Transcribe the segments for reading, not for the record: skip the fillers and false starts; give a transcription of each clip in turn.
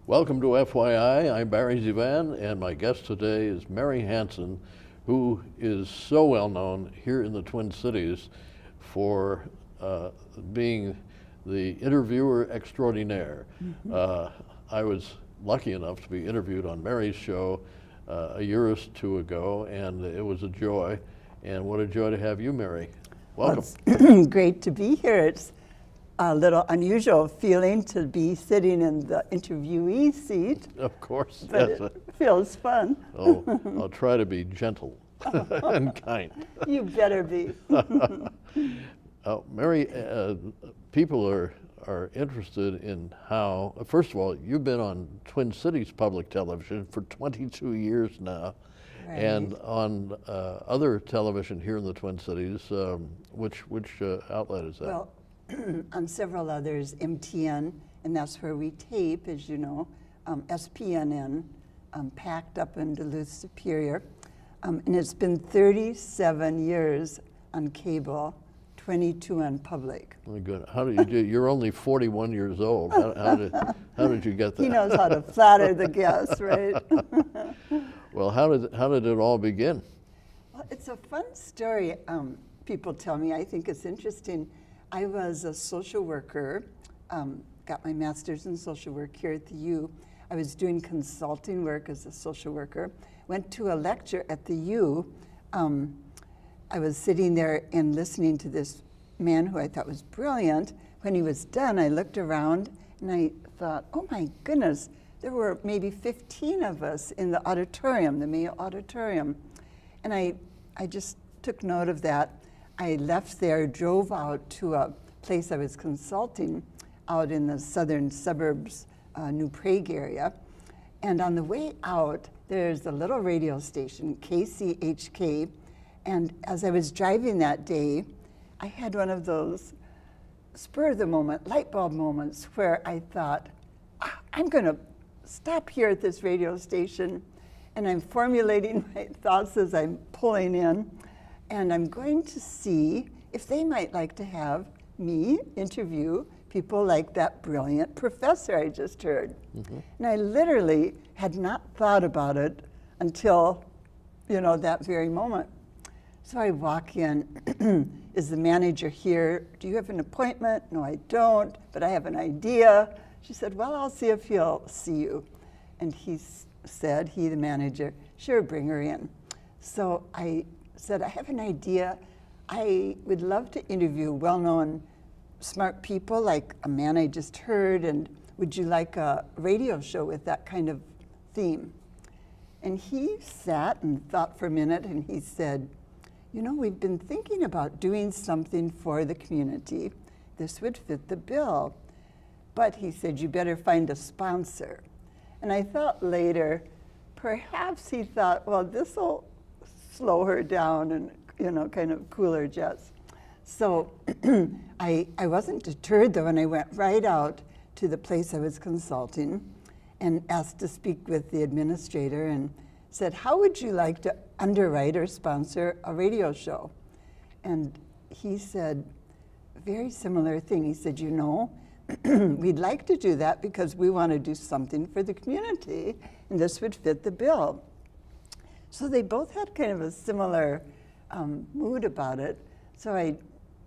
Welcome to FYI. I'm Barry ZeVAN, and my guest today is Mary Hanson, who is so well known here in the Twin Cities for being the interviewer extraordinaire. I was lucky enough to be interviewed on Mary's show a year or two ago, and it was a joy. And what a joy to have you, Mary. Welcome. Well, it's great to be here. It's a little unusual feeling to be sitting in the interviewee seat. Of course. But yes. it feels fun. Oh, I'll try to be gentle and kind. You better be. Mary, people are interested in how, first of all, you've been on Twin Cities Public Television for 22 years now, Right. and on other television here in the Twin Cities. Which outlet is that? Well, on several others, MTN, and that's where we tape, as you know, SPNN, packed up in Duluth Superior. And it's been 37 years on cable, 22 on public. Oh, good. How did you do? You're only 41 years old. How did you get that? He knows how to flatter the guests, right? Well, how did it all begin? Well, it's a fun story. People tell me, I think it's interesting. I was a social worker, got my master's in social work here at the U. I was doing consulting work as a social worker. Went to a lecture at the U. I was sitting there and listening to this man who I thought was brilliant. When he was done, I looked around and I thought, oh my goodness, there were maybe 15 of us in the auditorium, the Mayo Auditorium. And I just took note of that. I left there, drove out to a place I was consulting out in the southern suburbs, New Prague area. And on the way out, there's a little radio station, KCHK. And as I was driving that day, I had one of those spur of the moment, light bulb moments where I thought, I'm going to stop here at this radio station. And I'm formulating my thoughts as I'm pulling in. And I'm going to see if they might like to have me interview people like that brilliant professor I just heard. Mm-hmm. And I literally had not thought about it until, that very moment. So I walk in, is the manager here? Do you have an appointment? No, I don't, but I have an idea. She said, well, I'll see if he'll see you. And he said, the manager, sure, bring her in. So I said, I have an idea. I would love to interview well-known smart people like a man I just heard, and would you like a radio show with that kind of theme? And he sat and thought for a minute, and he said, we've been thinking about doing something for the community. This would fit the bill. But he said, you better find a sponsor. And I thought later, perhaps he thought, well, this will slow her down and, kind of cool her jets. So I wasn't deterred, though, and I went right out to the place I was consulting and asked to speak with the administrator and said, how would you like to underwrite or sponsor a radio show? And he said, very similar thing. He said, we'd like to do that because we want to do something for the community, and this would fit the bill. So they both had kind of a similar mood about it. So I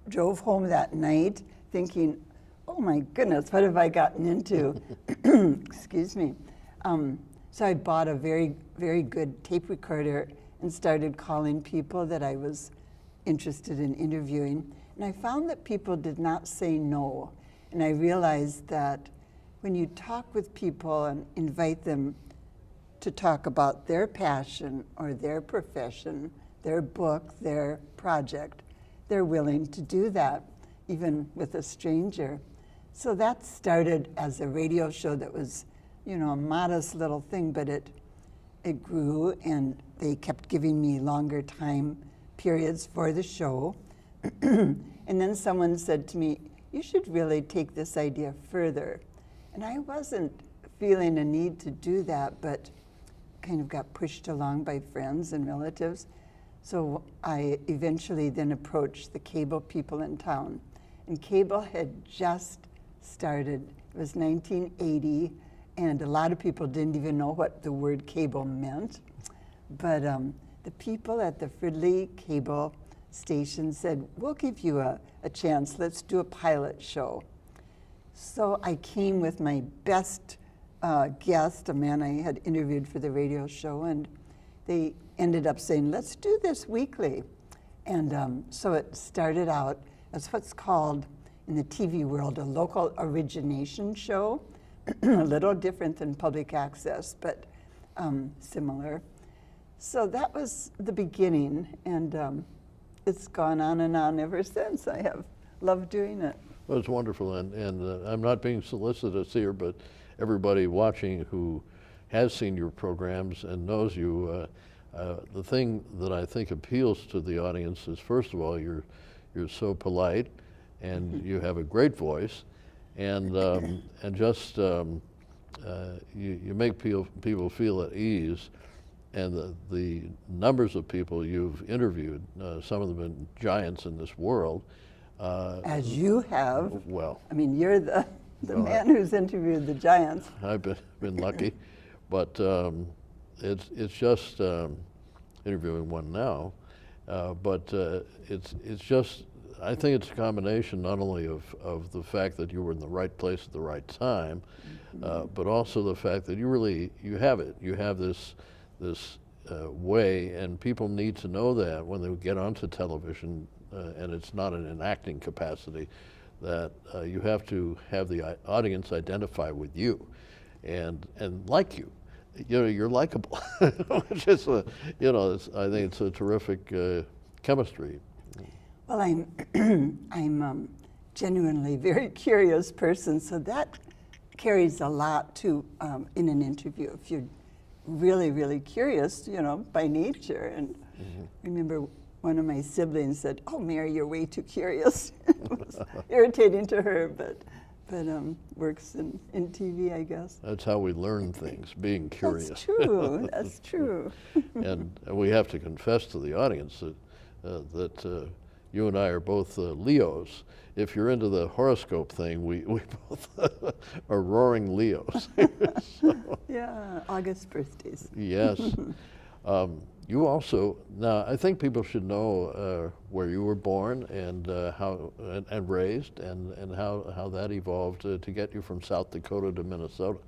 drove home that night thinking, oh my goodness, what have I gotten into? Excuse me. So I bought a very, very good tape recorder and started calling people that I was interested in interviewing. And I found that people did not say no. And I realized that when you talk with people and invite them to talk about their passion or their profession, their book, their project, they're willing to do that, even with a stranger. So that started as a radio show that was, a modest little thing, but it grew, and they kept giving me longer time periods for the show. And then someone said to me, you should really take this idea further. And I wasn't feeling a need to do that, but kind of got pushed along by friends and relatives. So I eventually then approached the cable people in town. And cable had just started. It was 1980, and a lot of people didn't even know what the word cable meant. But the people at the Fridley cable station said, we'll give you a chance, let's do a pilot show. So I came with my best guest, a man I had interviewed for the radio show, and they ended up saying, let's do this weekly. And so it started out as what's called in the TV world a local origination show, a little different than public access, but similar. So that was the beginning, and it's gone on and on ever since. I have loved doing it. Well, it's wonderful, and I'm not being solicitous here, but everybody watching who has seen your programs and knows you, the thing that I think appeals to the audience is, first of all, you're so polite, and you have a great voice, and just you make people feel at ease, and the numbers of people you've interviewed, some of them have been giants in this world. As you have. Well, I mean, you're the man who's interviewed the giants. I've been lucky, but it's just interviewing one now. But it's just, I think it's a combination not only of the fact that you were in the right place at the right time, but also the fact that you have it. You have this way, and people need to know that when they get onto television, and it's not in an acting capacity, that you have to have the audience identify with you and like you. You know, you're likable, which is, I think it's a terrific chemistry. Well, I'm genuinely a very curious person, so that carries a lot too in an interview. If you're really, really curious, by nature. And I remember one of my siblings said, "Oh, Mary, you're way too curious." It was irritating to her, but works in TV, I guess. That's how we learn things, being curious. That's true. That's true. And we have to confess to the audience that you and I are both Leos. If you're into the horoscope thing, we both are roaring Leos. So, yeah, August birthdays. yes. You also, now I think people should know where you were born and how and raised, and how that evolved to get you from South Dakota to Minnesota.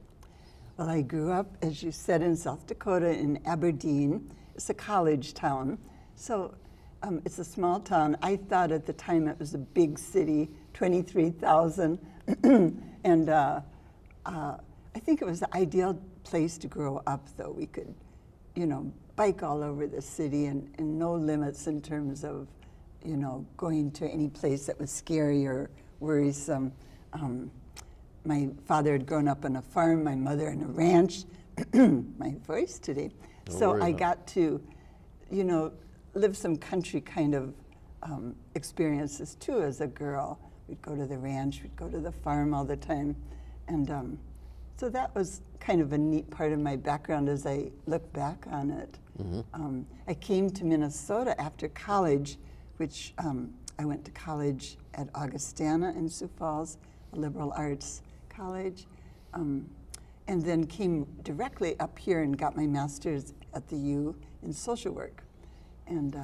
Well, I grew up, as you said, in South Dakota in Aberdeen. It's a college town, so it's a small town. I thought at the time it was a big city, 23,000, and I think it was the ideal place to grow up, though. We could, bike all over the city and no limits in terms of, going to any place that was scary or worrisome. My father had grown up on a farm, my mother on a ranch. My voice today. So I got to, live some country kind of experiences too as a girl. We'd go to the ranch, we'd go to the farm all the time. And so that was kind of a neat part of my background as I look back on it. Mm-hmm. I came to Minnesota after college, which I went to college at Augustana in Sioux Falls, a liberal arts college, and then came directly up here and got my master's at the U in social work. And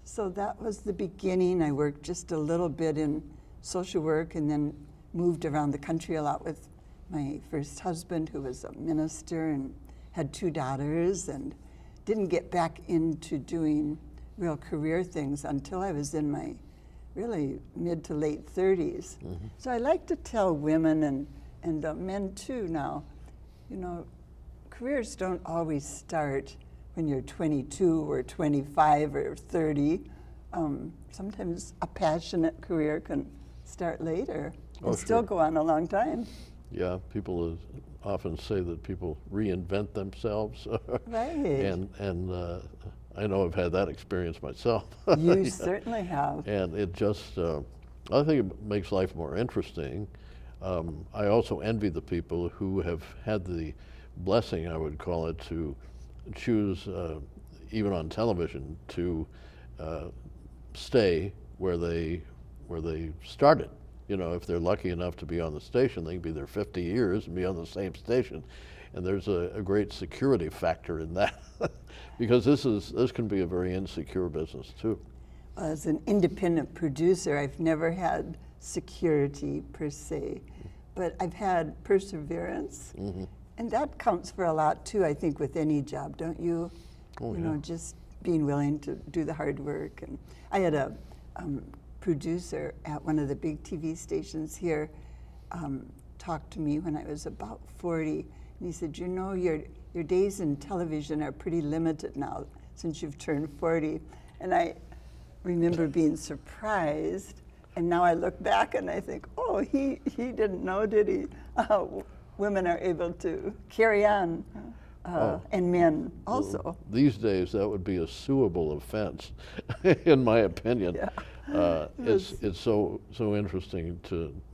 so that was the beginning. I worked just a little bit in social work and then moved around the country a lot with my first husband, who was a minister and had 2 daughters, and didn't get back into doing real career things until I was in my really mid to late 30s. Mm-hmm. So I like to tell women and men too now, careers don't always start when you're 22 or 25 or 30. Sometimes a passionate career can start later and still go on a long time. Yeah, people often say that people reinvent themselves. Right. And I know I've had that experience myself. You certainly have. And it just, I think it makes life more interesting. I also envy the people who have had the blessing, I would call it, to choose, even on television, to stay where they started. You know, if they're lucky enough to be on the station, they can be there 50 years and be on the same station. And there's a great security factor in that because this can be a very insecure business too. As an independent producer, I've never had security per se, but I've had perseverance, and that counts for a lot too, I think, with any job, don't you? Oh, you yeah. know, just being willing to do the hard work. And I had a producer at one of the big TV stations here talk to me when I was about 40, and he said, you know, your days in television are pretty limited now since you've turned 40. And I remember being surprised, and now I look back and I think, oh, he didn't know, did he? Women are able to carry on, and men also. Well, these days, that would be a suable offense, in my opinion. Yeah. It's so interesting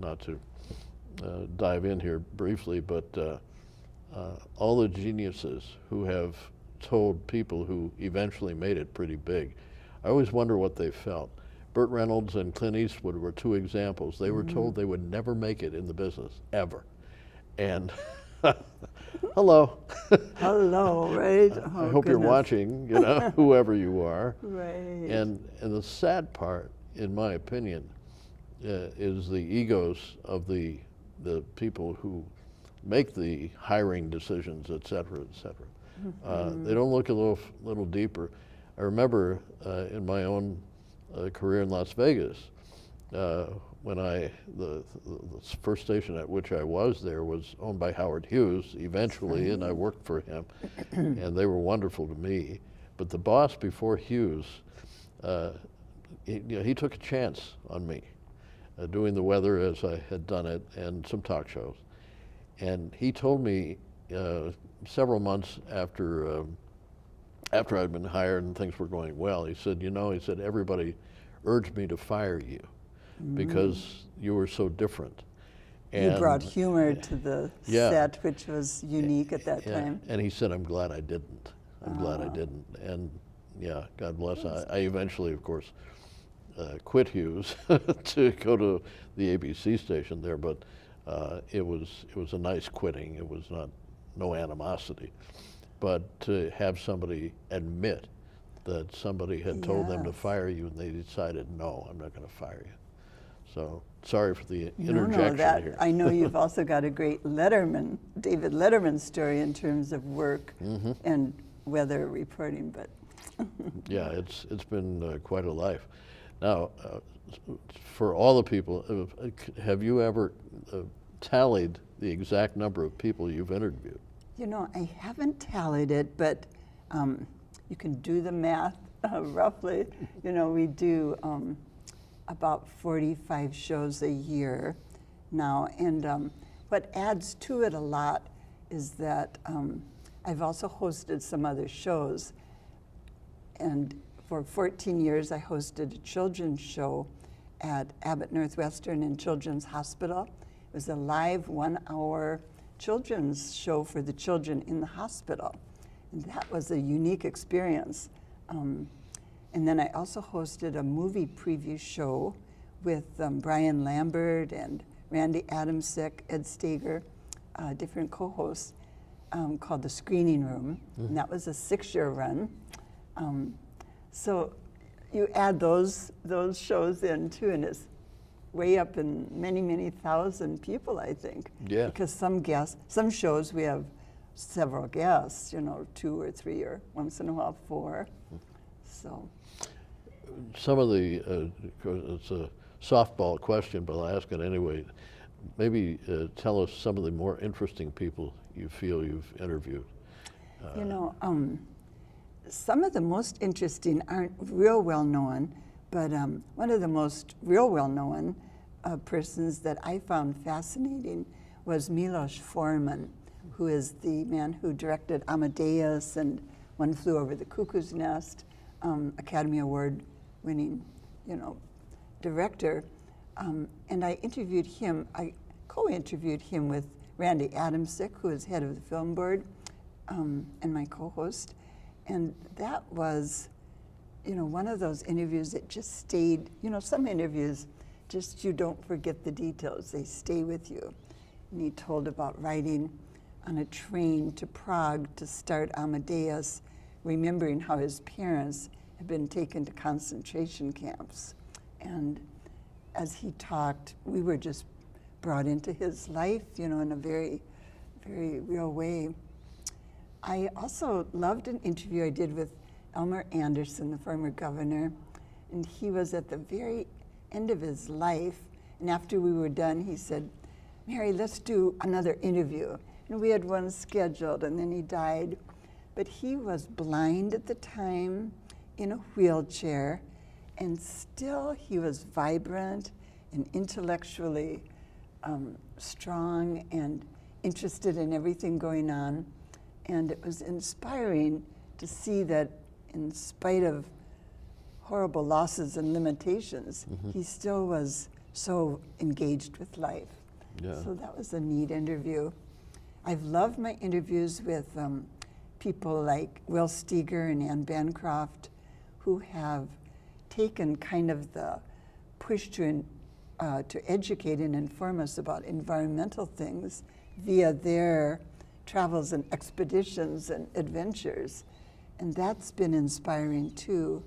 not to dive in here briefly, but all the geniuses who have told people who eventually made it pretty big, I always wonder what they felt. Burt Reynolds and Clint Eastwood were two examples. They were told they would never make it in the business, ever. And hello. Hello, right? I hope you're watching, you know, whoever you are. Right. And the sad part, in my opinion, is the egos of the people who make the hiring decisions, et cetera, et cetera. They don't look a little deeper. I remember in my own career in Las Vegas, when the first station at which I was there was owned by Howard Hughes eventually, and I worked for him, and they were wonderful to me. But the boss before Hughes, he took a chance on me, doing the weather as I had done it and some talk shows. And he told me several months after I'd been hired and things were going well, he said, you know, everybody urged me to fire you because you were so different. And you brought humor to the set, which was unique at that time. And he said, I'm glad I didn't. I'm glad I didn't. And yeah, God bless. I eventually, of course, quit Hughes to go to the ABC station there, but it was a nice quitting. It was no animosity. But to have somebody admit that somebody had told them to fire you and they decided, no, I'm not going to fire you. So sorry for the interjection here. I know you've also got a great David Letterman story in terms of work and weather reporting, but. Yeah, it's been quite a life. Now, for all the people, have you ever tallied the exact number of people you've interviewed? You know, I haven't tallied it, but you can do the math roughly. You know, we do about 45 shows a year now, and what adds to it a lot is that I've also hosted some other shows, and for 14 years I hosted a children's show at Abbott Northwestern and Children's Hospital. It was a live 1-hour children's show for the children in the hospital, and that was a unique experience. And then I also hosted a movie preview show with Brian Lambert and Randy Adamsick, Ed Steger, different co-hosts, called The Screening Room, and that was a 6-year run. So you add those shows in too, and it's way up in many, many thousand people, I think. Yeah. Because some shows we have several guests, you know, 2 or 3 or once in a while 4. So. Some of the, it's a softball question, but I'll ask it anyway. Maybe tell us some of the more interesting people you feel you've interviewed. You know, some of the most interesting aren't real well known, but one of the most real well known persons that I found fascinating was Milos Forman, who is the man who directed Amadeus and One Flew Over the Cuckoo's Nest, Academy Award winning, you know, director. And I interviewed him, I co-interviewed him with Randy Adamsick, who is head of the film board, and my co-host. And that was, you know, one of those interviews that just stayed, you know, some interviews just you don't forget the details, they stay with you. And he told about riding on a train to Prague to start Amadeus, remembering how his parents had been taken to concentration camps. And as he talked, we were just brought into his life, you know, in a very, very real way. I also loved an interview I did with Elmer Anderson, the former governor, and he was at the very end of his life, and after we were done, he said, "Mary, let's do another interview." And we had one scheduled, and then he died. But he was blind at the time, in a wheelchair, and still he was vibrant and intellectually strong and interested in everything going on. And it was inspiring to see that in spite of horrible losses and limitations, he still was so engaged with life. Yeah. So that was a neat interview. I've loved my interviews with people like Will Steger and Ann Bancroft, who have taken kind of the push to educate and inform us about environmental things via their travels and expeditions and adventures. And that's been inspiring too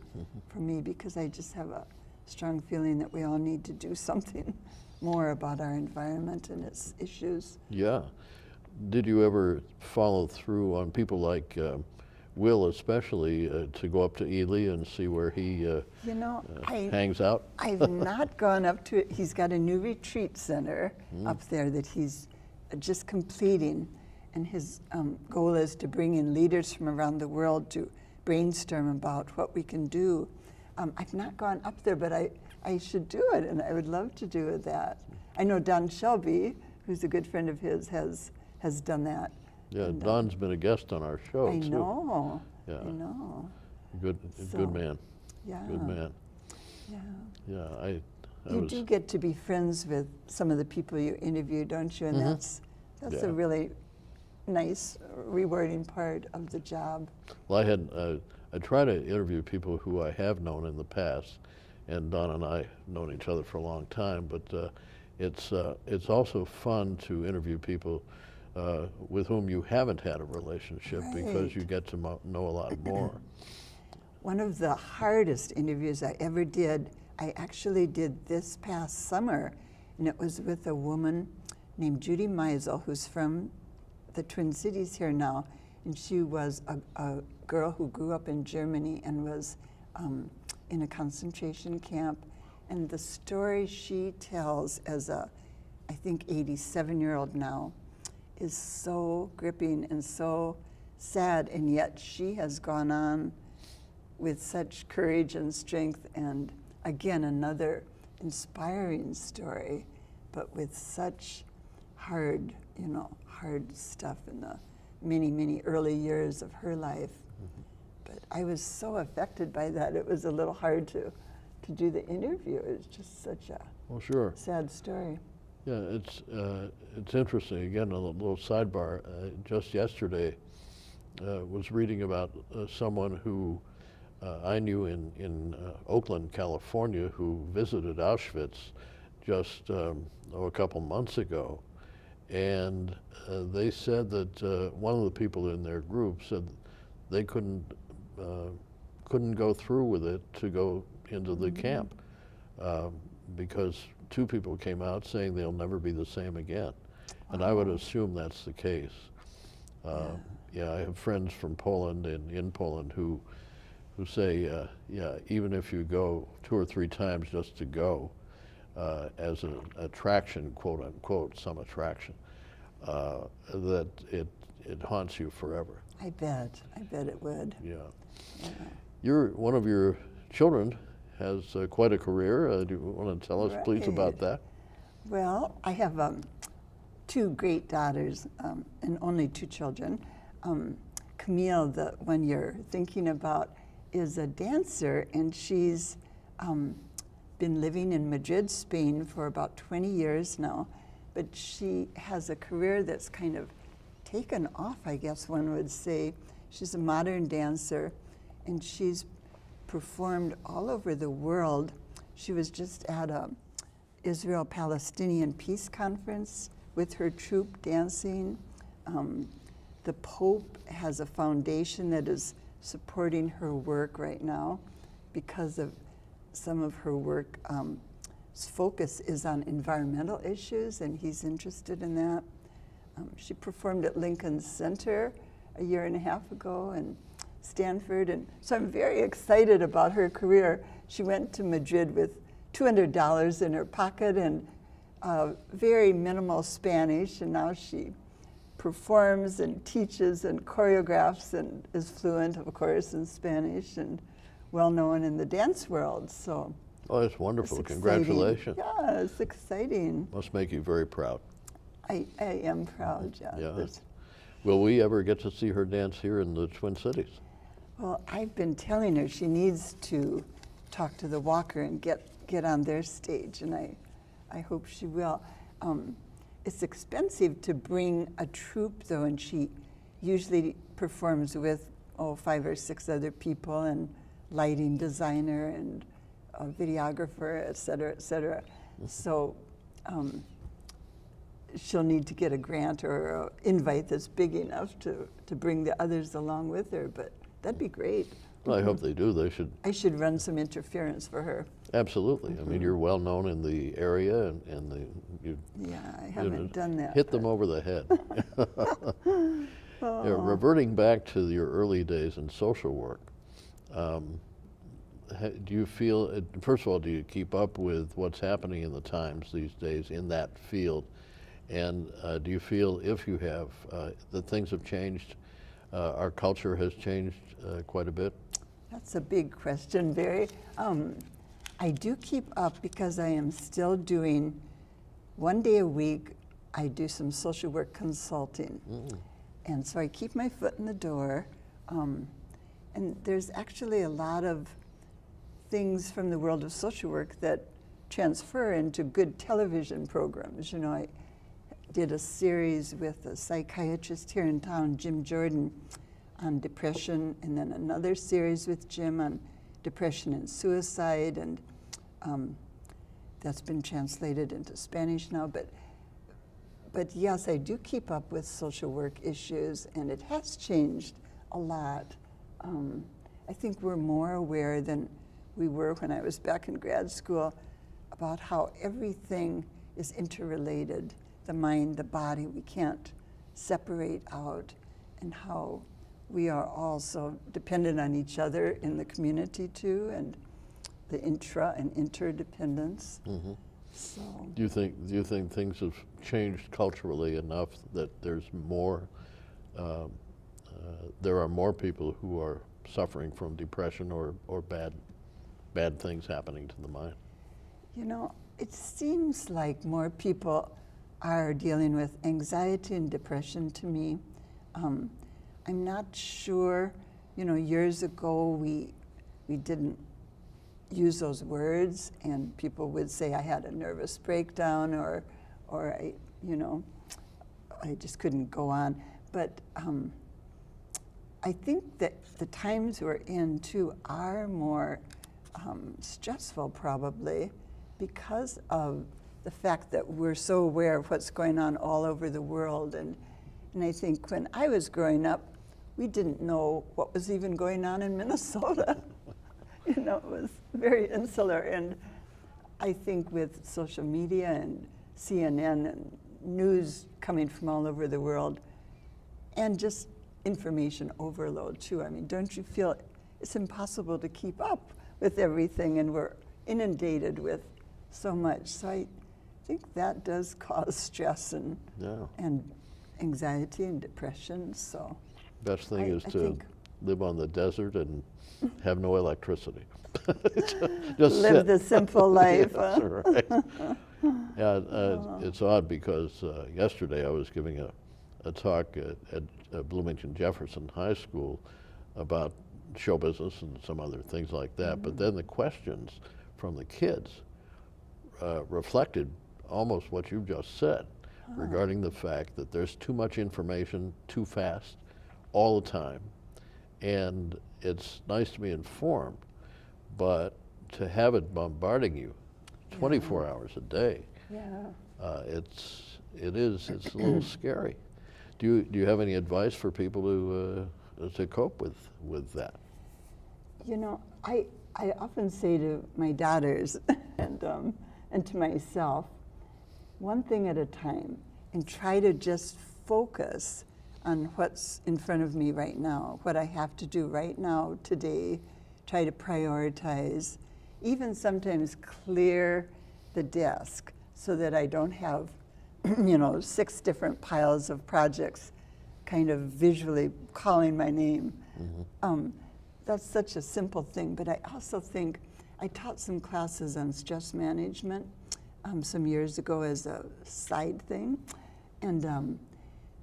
for me, because I just have a strong feeling that we all need to do something more about our environment and its issues. Yeah. Did you ever follow through on people like Will, especially, to go up to Ely and see where he You know, hangs out? I've not gone up to it. He's got a new retreat center up there that he's just completing, and his goal is to bring in leaders from around the world to brainstorm about what we can do. I've not gone up there, but I should do it, and I would love to do that. I know Don Shelby, who's a good friend of his, has done that. Yeah, And, Don's been a guest on our show I too. know. Yeah. I know. Good So, man. Yeah. Good man. Yeah. Yeah, I You was. do get to be friends with some of the people you interview, don't you? And that's Yeah. a really nice, rewarding part of the job. Well, I try to interview people who I have known in the past, and Don and I have known each other for a long time. But it's also fun to interview people with whom you haven't had a relationship, because Right. you get to know a lot more. One of the hardest interviews I ever did, I actually did this past summer, and it was with a woman named Judy Meisel, who's from the Twin Cities here now, and she was a girl who grew up in Germany and was in a concentration camp. And the story she tells as a, I think, 87-year-old now, is so gripping and so sad, and yet she has gone on with such courage and strength, and again, another inspiring story, but with such hard stuff in the many, many early years of her life. But I was so affected by that, it was a little hard to do the interview. It was just such a Well, sure. sad story. Yeah, it's interesting. Again, a little sidebar. Just yesterday, was reading about someone who I knew in Oakland, California, who visited Auschwitz just a couple months ago, and they said that one of the people in their group said they couldn't go through with it to go into the camp because two people came out saying they'll never be the same again, and I would assume that's the case. Yeah, I have friends from Poland and in Poland who say, yeah, even if you go 2 or 3 times just to go as an attraction, quote unquote, some attraction, that it haunts you forever. I bet it would. Yeah. One of your children has quite a career. Do you want to tell us, please, about that? Well, I have 2 great daughters and only 2 children. Camille, the one you're thinking about, is a dancer, and she's been living in Madrid, Spain for about 20 years now, but she has a career that's kind of taken off, I guess one would say. She's a modern dancer, and she's performed all over the world. She was just at Israel-Palestinian Peace Conference with her troupe dancing. The Pope has a foundation that is supporting her work right now because of some of her work. Focus is on environmental issues, and he's interested in that. She performed at Lincoln Center a year and a half ago, and Stanford, and so I'm very excited about her career. She went to Madrid with $200 in her pocket and very minimal Spanish, and now she performs and teaches and choreographs and is fluent, of course, in Spanish and well known in the dance world. So, oh, that's wonderful. it's Congratulations. Yeah, it's exciting. Must make you very proud. I am proud, yeah. Yeah. Will we ever get to see her dance here in the Twin Cities? Well, I've been telling her she needs to talk to the Walker and get on their stage, and I hope she will. It's expensive to bring a troupe, though, and she usually performs with 5 or 6 other people, and lighting designer and a videographer, et cetera, et cetera. So she'll need to get a grant or an invite that's big enough to bring the others along with her, but that'd be great. Well, I hope they do. They should. I should run some interference for her. Absolutely. I mean, you're well known in the area, and you. Yeah, I haven't done that. Hit them over the head. Yeah, reverting back to your early days in social work, do you feel, first of all, do you keep up with what's happening in the Times these days in that field? And do you feel, if you have, that things have changed, our culture has changed quite a bit? That's a big question, Barry. I do keep up because I am still doing, 1 day a week, I do some social work consulting. And so I keep my foot in the door. And there's actually a lot of things from the world of social work that transfer into good television programs. You know, I did a series with a psychiatrist here in town, Jim Jordan, on depression, and then another series with Jim on depression and suicide, and that's been translated into Spanish now. But yes, I do keep up with social work issues, and it has changed a lot. I think we're more aware than we were when I was back in grad school about how everything is interrelated. The mind, the body, we can't separate out, and how we are also dependent on each other in the community too, and the intra and interdependence. So, Do you think things have changed culturally enough that there's more, there are more people who are suffering from depression or bad things happening to the mind? you know, it seems like more people are dealing with anxiety and depression to me. I'm not sure, you know, years ago we didn't use those words, and people would say I had a nervous breakdown, or I, you know, I just couldn't go on. But I think that the times we're in too are more stressful, probably, because of the fact that we're so aware of what's going on all over the world. And I think when I was growing up, we didn't know what was even going on in Minnesota. You know, it was very insular. And I think with social media and CNN and news coming from all over the world, and just information overload too. I mean, don't you feel it's impossible to keep up with everything, and we're inundated with so much. So I think that does cause stress and anxiety and depression. So best thing is to live on the desert and have no electricity. Just live the simple life. That's right. It's odd because yesterday I was giving a talk at Bloomington Jefferson High School about show business and some other things like that. But then the questions from the kids reflected almost what you just said regarding the fact that there's too much information too fast all the time. And it's nice to be informed, but to have it bombarding you 24 hours a day. Yeah. It's a little scary. Do you have any advice for people to cope with that? You know, I often say to my daughters and to myself, one thing at a time, and try to just focus on what's in front of me right now, what I have to do right now, today, try to prioritize, even sometimes clear the desk so that I don't have, 6 different piles of projects kind of visually calling my name. Mm-hmm. That's such a simple thing, but I also think I taught some classes on stress management some years ago as a side thing, and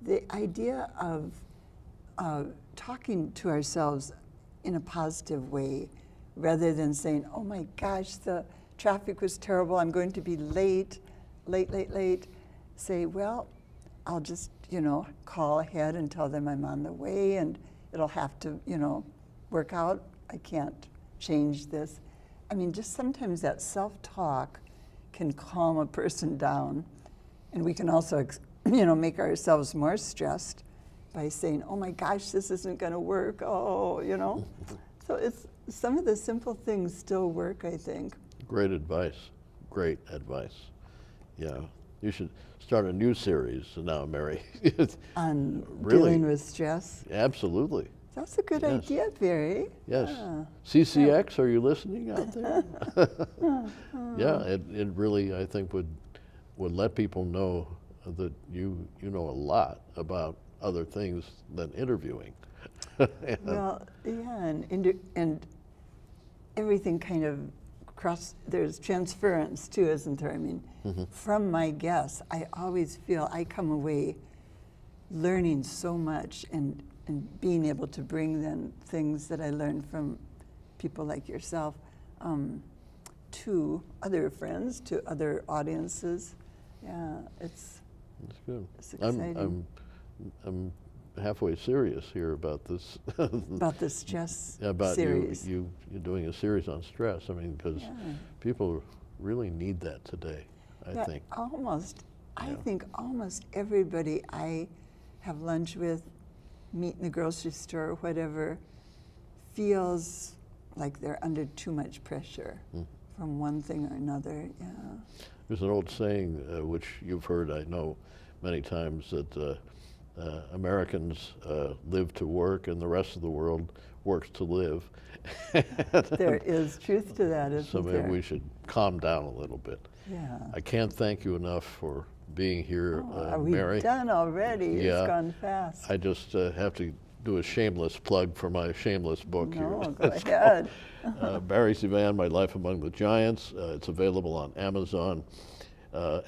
the idea of talking to ourselves in a positive way rather than saying, oh my gosh, the traffic was terrible, I'm going to be late. Say, well, I'll just, call ahead and tell them I'm on the way and it'll have to, work out. I can't change this. I mean, just sometimes that self-talk can calm a person down, and we can also, make ourselves more stressed by saying, oh my gosh, this isn't going to work, So it's some of the simple things still work, I think. Great advice. Great advice. Yeah. You should start a new series now, Mary. On Really? dealing with stress. Absolutely. That's a good Yes. idea, Barry. Yes. Yeah. CCX, are you listening out there? Yeah, it really, I think, would let people know that you know a lot about other things than interviewing. Well, yeah, and everything kind of there's transference too, isn't there? I mean, from my guests, I always feel I come away learning so much and being able to bring then things that I learned from people like yourself to other friends, to other audiences. Yeah, That's good. it's exciting. I'm halfway serious here about this. About the stress About series. you're doing a series on stress. I mean, because people really need that today, I think. I think almost everybody I have lunch with, meet in the grocery store, or whatever, feels like they're under too much pressure from one thing or another. Yeah. There's an old saying, which you've heard, I know, many times, that Americans live to work and the rest of the world works to live. There is truth to that, isn't So maybe there? we should calm down a little bit. Yeah. I can't thank you enough for being here, Are Mary. we done already? Yeah. It's gone fast. I just have to do a shameless plug for my shameless book No, here. go It's ahead. called, Barry ZeVAN, My Life Among the Giants. It's available on Amazon.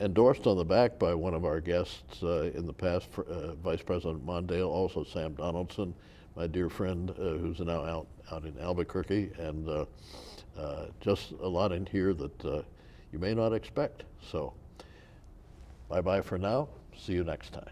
Endorsed on the back by one of our guests in the past, Vice President Mondale, also Sam Donaldson, my dear friend who's now out in Albuquerque, and just a lot in here that you may not expect. So bye-bye for now. See you next time.